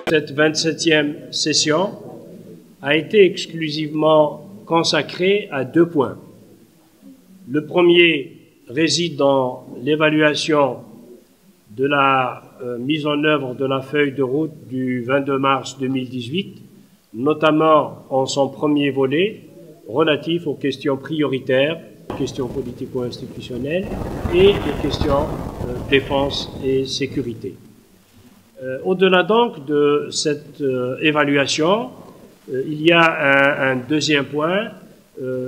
Cette 27e session a été exclusivement consacrée à 2 points. Le premier réside dans l'évaluation de la mise en œuvre de la feuille de route du 22 mars 2018, notamment en son premier volet relatif aux questions prioritaires, questions politico-institutionnelles et les questions défense et sécurité. Au-delà donc de cette évaluation, il y a un deuxième point,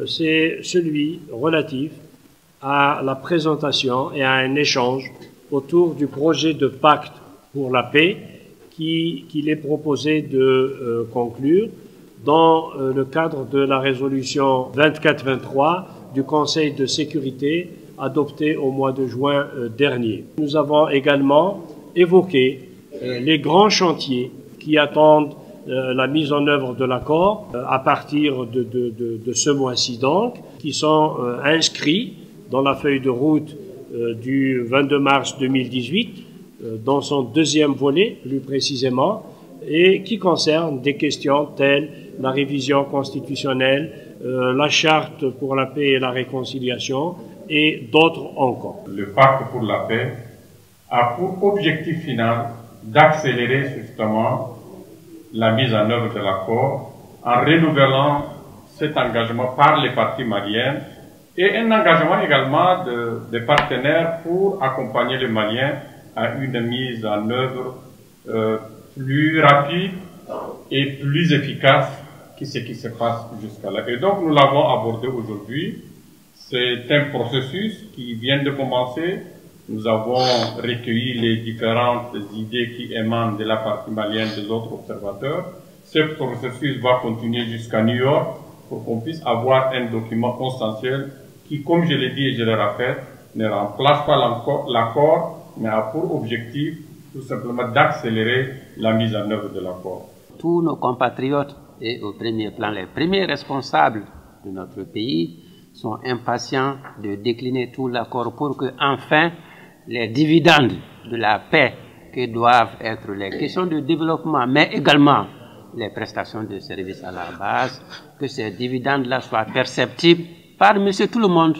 c'est celui relatif à la présentation et à un échange autour du projet de pacte pour la paix qu'il est proposé de conclure dans le cadre de la résolution 2423 du Conseil de sécurité adoptée au mois de juin dernier. Nous avons également évoqué les grands chantiers qui attendent la mise en œuvre de l'accord à partir de ce mois-ci donc, qui sont inscrits dans la feuille de route du 22 mars 2018, dans son deuxième volet plus précisément, et qui concernent des questions telles la révision constitutionnelle, la charte pour la paix et la réconciliation et d'autres encore. Le pacte pour la paix a pour objectif final d'accélérer justement la mise en œuvre de l'accord en renouvelant cet engagement par les parties maliennes et un engagement également des partenaires pour accompagner les Maliens à une mise en œuvre plus rapide et plus efficace que ce qui se passe jusqu'à là. Et donc nous l'avons abordé aujourd'hui. C'est un processus qui vient de commencer. Nous avons recueilli les différentes idées qui émanent de la partie malienne des autres observateurs. Ce processus va continuer jusqu'à New York pour qu'on puisse avoir un document consensuel qui, comme je l'ai dit et je le répète, ne remplace pas l'accord, mais a pour objectif tout simplement d'accélérer la mise en œuvre de l'accord. Tous nos compatriotes et au premier plan les premiers responsables de notre pays sont impatients de décliner tout l'accord pour que enfin les dividendes de la paix que doivent être les questions de développement, mais également les prestations de services à la base, que ces dividendes-là soient perceptibles par monsieur tout le monde,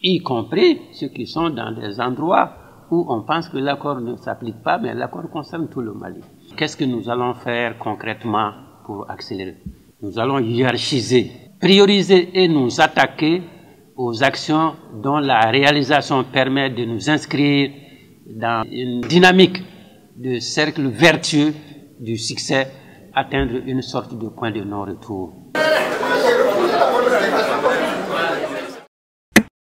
y compris ceux qui sont dans des endroits où on pense que l'accord ne s'applique pas, mais l'accord concerne tout le Mali. Qu'est-ce que nous allons faire concrètement pour accélérer? Nous allons hiérarchiser, prioriser et nous attaquer aux actions dont la réalisation permet de nous inscrire dans une dynamique de cercle vertueux du succès, atteindre une sorte de point de non-retour.